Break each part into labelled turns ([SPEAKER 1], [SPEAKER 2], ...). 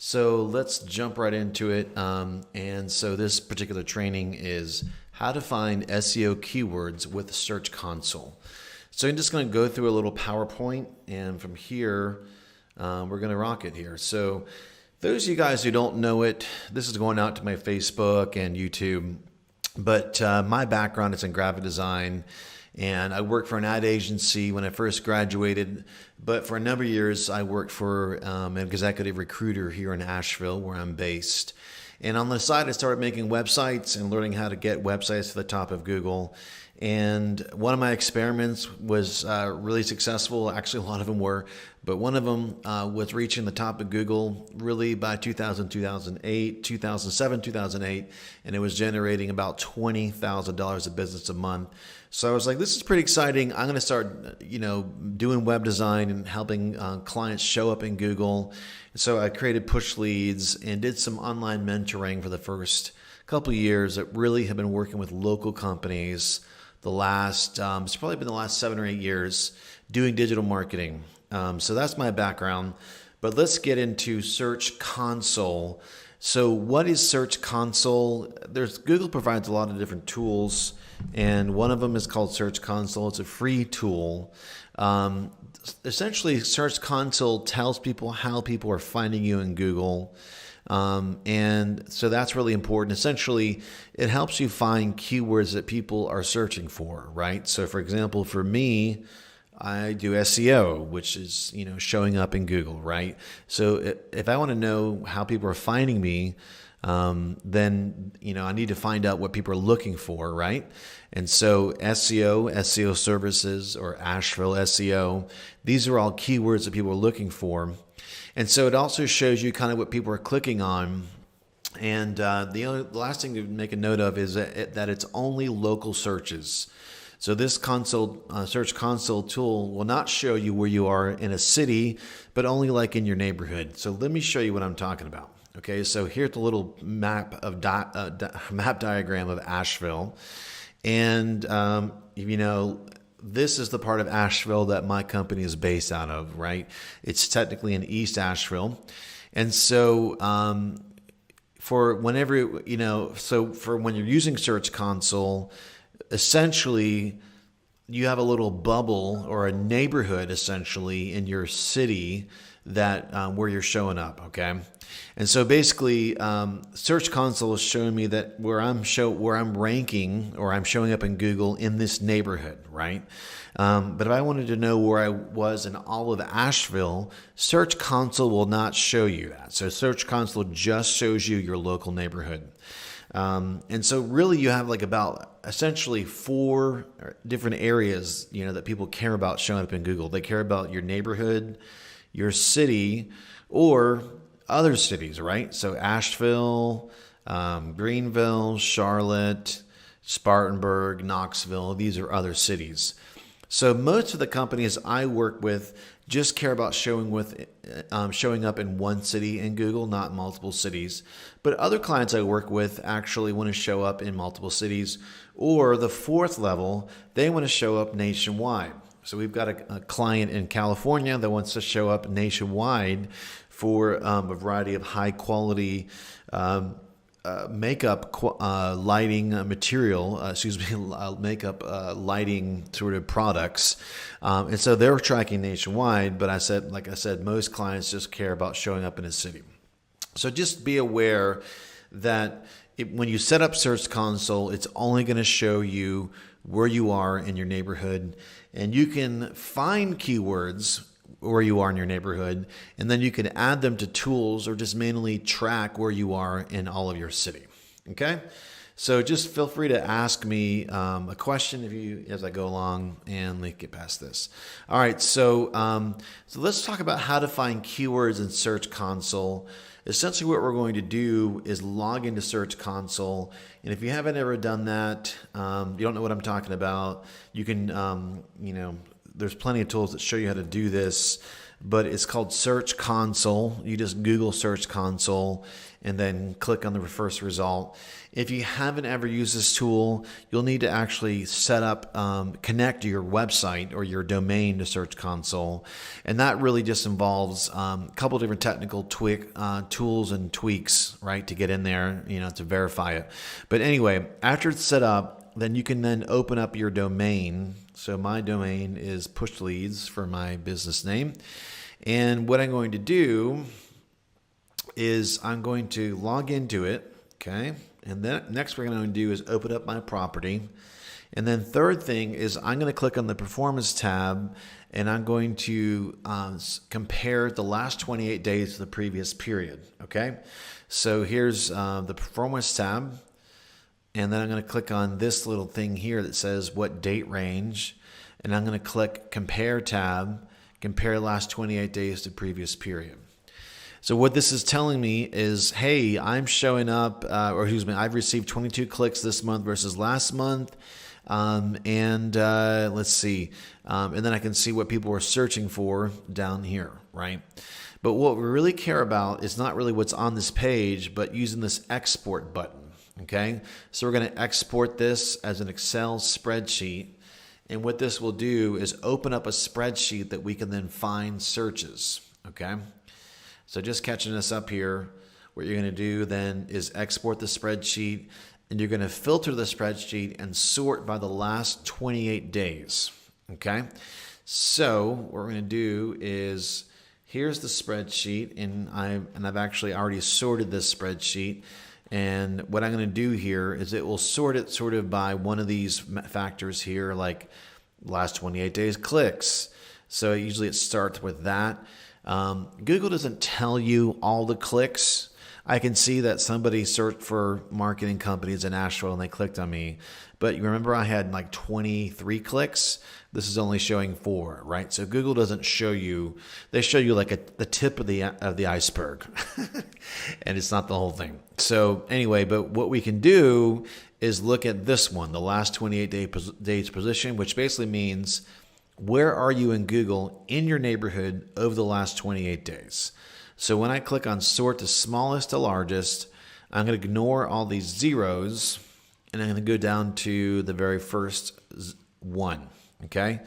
[SPEAKER 1] So let's jump right into it. And so this particular training is how to find SEO keywords with Search Console. So I'm just going to go through a little PowerPoint, and from here, we're going to rock it here. So those of you guys who don't know it, this is going out to my Facebook and YouTube. But my background is in graphic design, and I worked for an ad agency when I first graduated. But for a number of years, I worked for an executive recruiter here in Asheville, where I'm based. And on the side, I started making websites and learning how to get websites to the top of Google. And one of my experiments was really successful. Actually, a lot of them were. But one of them was reaching the top of Google really by 2000, 2008, 2007, 2008. And it was generating about $20,000 of business a month. So I was like, this is pretty exciting. I'm going to start, doing web design and helping clients show up in Google. So I created PushLeads and did some online mentoring for the first couple of years that really have been working with local companies it's probably been the last 7 or 8 years doing digital marketing. So that's my background. But let's get into Search Console. So what is Search Console? Google provides a lot of different tools, and one of them is called Search Console. It's a free tool. Essentially, Search Console tells people how people are finding you in Google. And so that's really important. Essentially, it helps you find keywords that people are searching for, right? So for example, for me, I do SEO, which is, showing up in Google, right? So if I want to know how people are finding me, then, I need to find out what people are looking for, right? And so SEO services, or Asheville SEO, these are all keywords that people are looking for. And so it also shows you kind of what people are clicking on. And the last thing to make a note of is that it's only local searches. So this Search Console tool will not show you where you are in a city, but only like in your neighborhood. So let me show you what I'm talking about. Okay, so here's the little map diagram of Asheville. And, this is the part of Asheville that my company is based out of, right? It's technically in East Asheville. And so for when you're using Search Console, essentially you have a little bubble or a neighborhood essentially in your city that where you're showing up, okay? And so basically, Search Console is showing me that where I'm ranking or I'm showing up in Google in this neighborhood, right? But if I wanted to know where I was in all of Asheville, Search Console will not show you that. So Search Console just shows you your local neighborhood. And so really you have like about essentially 4 different areas, that people care about showing up in Google. They care about your neighborhood, your city, or other cities, right? So Asheville, Greenville, Charlotte, Spartanburg, Knoxville, these are other cities. So most of the companies I work with just care about showing up in one city in Google, not multiple cities. But other clients I work with actually want to show up in multiple cities, or the 4th level, they want to show up nationwide. So we've got a client in California that wants to show up nationwide for a variety of high quality makeup lighting material, makeup lighting sort of products. And so they're tracking nationwide, but like I said, most clients just care about showing up in a city. So just be aware that when you set up Search Console, it's only going to show you where you are in your neighborhood, and you can find keywords where you are in your neighborhood, and then you can add them to tools or just manually track where you are in all of your city. Okay? So just feel free to ask me a question as I go along, and let's get past this. All right, so let's talk about how to find keywords in Search Console. Essentially what we're going to do is log into Search Console, and if you haven't ever done that, you don't know what I'm talking about, you can, there's plenty of tools that show you how to do this. but it's called Search Console. You just Google Search Console and then click on the first result. If you haven't ever used this tool, you'll need to actually set up, connect your website or your domain to Search Console. And that really just involves a couple different technical tools and tweaks, right, to get in there, to verify it. But anyway, after it's set up, then you can then open up your domain. So my domain is PushLeads for my business name. And what I'm going to do is I'm going to log into it, okay? And then next we're going to do is open up my property. And then third thing is I'm going to click on the Performance tab, and I'm going to compare the last 28 days to the previous period, okay? So here's the Performance tab. And then I'm going to click on this little thing here that says what date range. And I'm going to click Compare tab, compare last 28 days to previous period. So what this is telling me is, hey, I'm showing up, I've received 22 clicks this month versus last month. Let's see. And then I can see what people are searching for down here, right? But what we really care about is not really what's on this page, but using this export button. Okay, so we're going to export this as an Excel spreadsheet. And what this will do is open up a spreadsheet that we can then find searches. Okay, so just catching us up here, what you're going to do then is export the spreadsheet, and you're going to filter the spreadsheet and sort by the last 28 days. Okay, so what we're going to do is here's the spreadsheet, and I've actually already sorted this spreadsheet. And what I'm going to do here is it will sort it sort of by one of these factors here, like last 28 days clicks. So usually it starts with that. Google doesn't tell you all the clicks. I can see that somebody searched for marketing companies in Asheville and they clicked on me. But you remember I had like 23 clicks. This is only showing 4, right? So Google doesn't show you, they show you like the tip of the iceberg and it's not the whole thing. So anyway, but what we can do is look at this one, the last 28 days position, which basically means where are you in Google in your neighborhood over the last 28 days? So when I click on sort to smallest to largest, I'm going to ignore all these zeros and I'm going to go down to the very first one. Okay,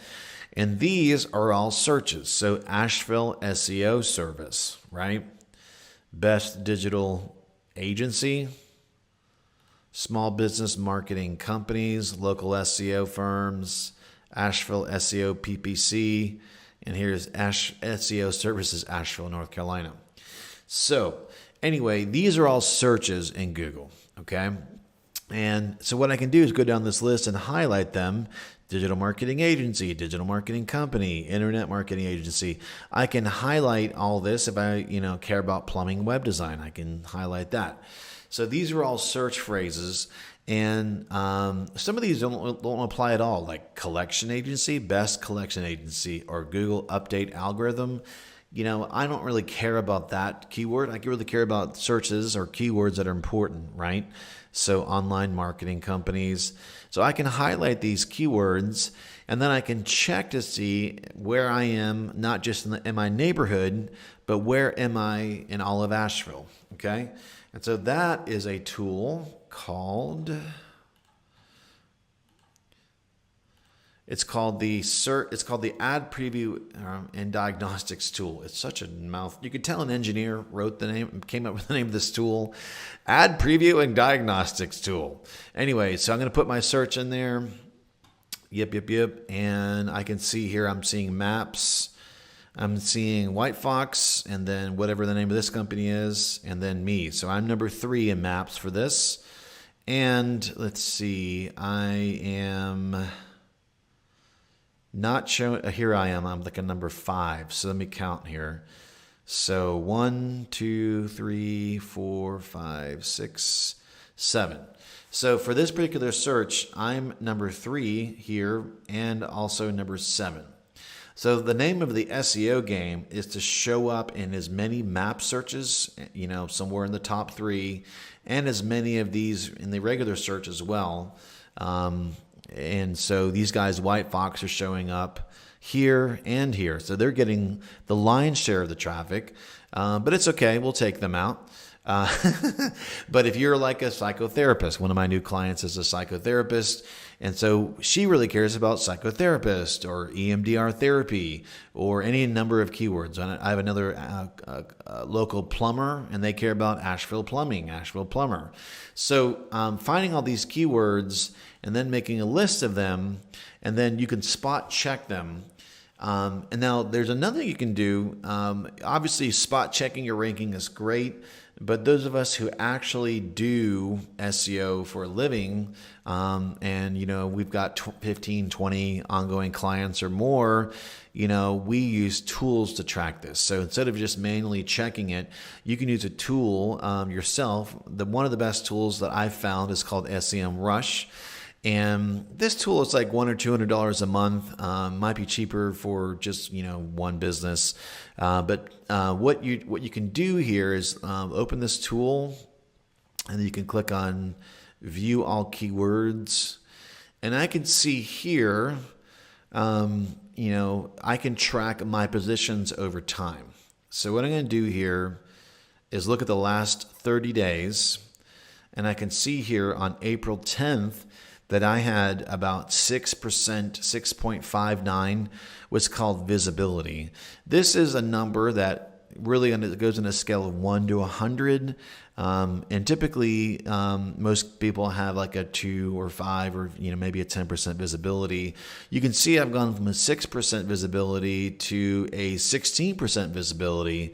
[SPEAKER 1] and these are all searches. So Asheville SEO service, right? Best digital agency, small business marketing companies, local SEO firms, Asheville SEO PPC, and here's SEO services, Asheville, North Carolina. So anyway, these are all searches in Google, okay? And so what I can do is go down this list and highlight them. Digital marketing agency, digital marketing company, internet marketing agency. I can highlight all this if I, care about plumbing web design. I can highlight that. So these are all search phrases, and some of these don't apply at all, like collection agency, best collection agency, or Google update algorithm. I don't really care about that keyword. I really care about searches or keywords that are important, right? So online marketing companies. So I can highlight these keywords, and then I can check to see where I am, not just in my neighborhood, but where am I in all of Asheville, okay? And so that is a tool called... It's called the Ad Preview and Diagnostics tool. It's such a mouth. You could tell an engineer wrote the name, came up with the name of this tool, Ad Preview and Diagnostics tool. Anyway, so I'm going to put my search in there. Yep. And I can see here I'm seeing maps. I'm seeing White Fox, and then whatever the name of this company is, and then me. So I'm number 3 in maps for this. And let's see, I am... not showing, here I am, I'm like a number 5. So let me count here. So 1, 2, 3, 4, 5, 6, 7. So for this particular search, I'm number 3 here and also number 7. So the name of the SEO game is to show up in as many map searches, somewhere in the top 3, and as many of these in the regular search as well. And so these guys, White Fox, are showing up here, and here. So they're getting the lion's share of the traffic, but it's okay. We'll take them out. But if you're like a psychotherapist, one of my new clients is a psychotherapist, and so she really cares about psychotherapist or EMDR therapy or any number of keywords. I have another local plumber, and they care about Asheville plumbing, Asheville plumber. So finding all these keywords and then making a list of them, and then you can spot check them. And now there's another thing you can do. Obviously, spot checking your ranking is great. But those of us who actually do SEO for a living, and, we've got 15, 20 ongoing clients or more, we use tools to track this. So instead of just manually checking it, you can use a tool yourself. One of the best tools that I've found is called SEMrush. And this tool is like $100 or $200 a month. Might be cheaper for just one business. But what you can do here is open this tool, and then you can click on View All Keywords, and I can see here. I can track my positions over time. So what I'm going to do here is look at the last 30 days, and I can see here on April 10th. That I had about 6%, 6.59, what's called visibility. This is a number that really goes on a scale of 1 to 100. And typically, most people have like a 2 or 5 or maybe a 10% visibility. You can see I've gone from a 6% visibility to a 16% visibility.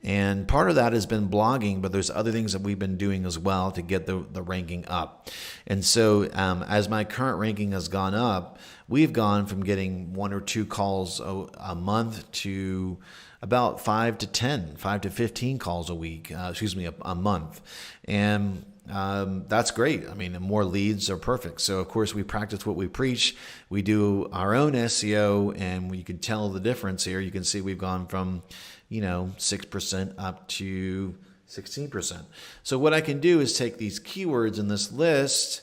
[SPEAKER 1] And part of that has been blogging, but there's other things that we've been doing as well to get the ranking up. And so as my current ranking has gone up, we've gone from getting 1 or 2 calls a month to about 5 to 15 calls a week, a month. And that's great. I mean, the more leads are perfect. So of course we practice what we preach. We do our own SEO, and you can tell the difference here. You can see we've gone from 6% up to 16%. So what I can do is take these keywords in this list,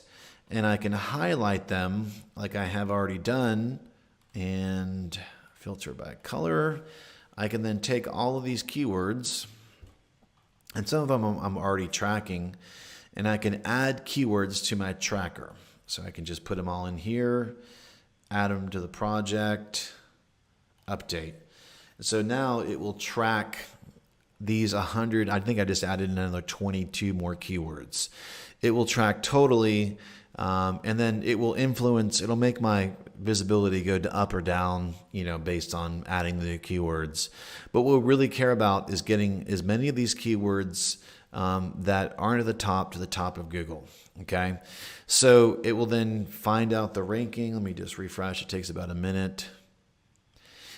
[SPEAKER 1] and I can highlight them like I have already done and filter by color. I can then take all of these keywords, and some of them I'm already tracking, and I can add keywords to my tracker. So I can just put them all in here, add them to the project, update. So now it will track these 100. I think I just added another 22 more keywords. It will track totally, and then it will influence. It'll make my visibility go up or down, based on adding the keywords. But what we really care about is getting as many of these keywords that aren't at the top to the top of Google. Okay, so it will then find out the ranking. Let me just refresh. It takes about a minute.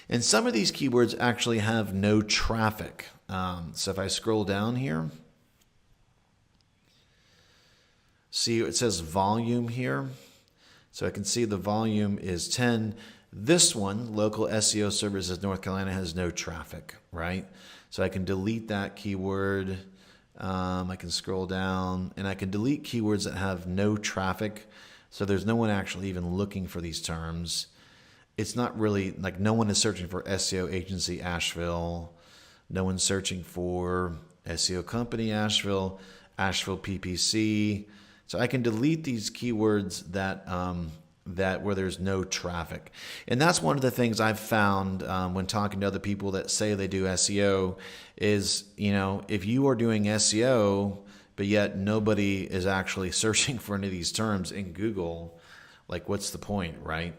[SPEAKER 1] And some of these keywords actually have no traffic. So if I scroll down here, see it says volume here. So I can see the volume is 10. This one, local SEO services North Carolina, has no traffic, right? So I can delete that keyword. I can scroll down, and I can delete keywords that have no traffic. So there's no one actually even looking for these terms. It's not really like no one is searching for SEO agency Asheville. No one's searching for SEO company Asheville, Asheville PPC. So I can delete these keywords that where there's no traffic. And that's one of the things I've found when talking to other people that say they do SEO is, if you are doing SEO, but yet nobody is actually searching for any of these terms in Google, like what's the point, right?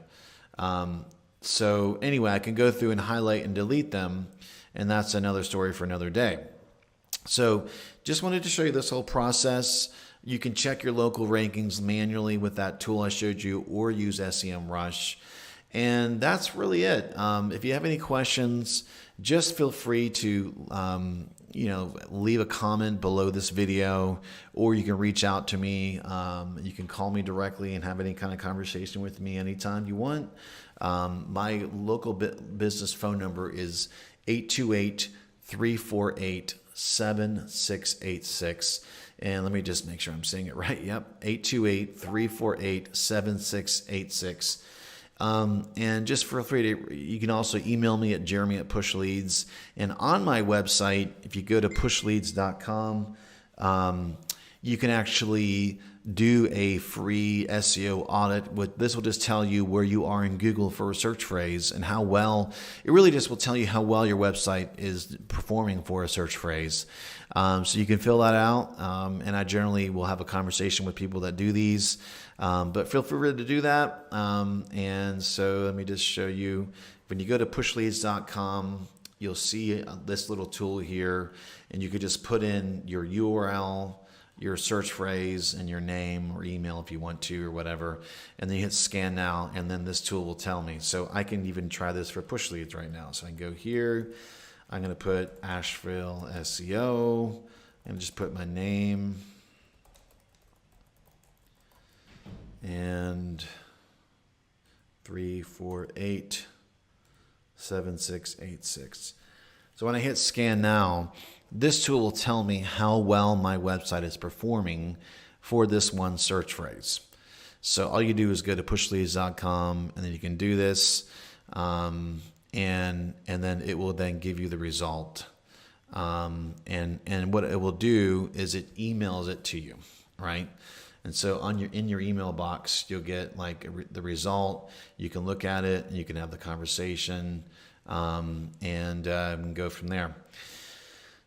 [SPEAKER 1] So anyway, I can go through and highlight and delete them, and that's another story for another day. So just wanted to show you this whole process. You can check your local rankings manually with that tool I showed you, or use SEMrush. And that's really it. If you have any questions, just feel free to leave a comment below this video, or you can reach out to me. You can call me directly and have any kind of conversation with me anytime you want. My local business phone number is 828-348-7686. And let me just make sure I'm saying it right. Yep, 828-348-7686. And just feel free to, you can also email me at jeremy@pushleads. And on my website, if you go to pushleads.com, you can actually do a free SEO audit. This will just tell you where you are in Google for a search phrase and how well, it really just will tell you how well your website is performing for a search phrase. So you can fill that out, and I generally will have a conversation with people that do these, but feel free to do that. And so let me just show you. When you go to pushleads.com, you'll see this little tool here, and you could just put in your URL, your search phrase, and your name or email if you want to or whatever, and then you hit scan now, and then this tool will tell me. So I can even try this for PushLeads right now. So I can go here, I'm going to put Asheville SEO and just put my name and 3487686. So when I hit scan now, this tool will tell me how well my website is performing for this one search phrase. So all you do is go to pushleads.com, and then you can do this, and then it will then give you the result. And what it will do is it emails it to you, right? And so in your email box, you'll get like the result. You can look at it, and you can have the conversation, and go from there.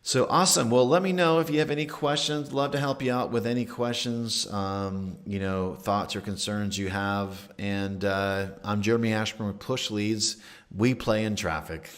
[SPEAKER 1] So awesome. Well, let me know if you have any questions. Love to help you out with any questions, thoughts or concerns you have. And I'm Jeremy Ashburn with PushLeads. We play in traffic.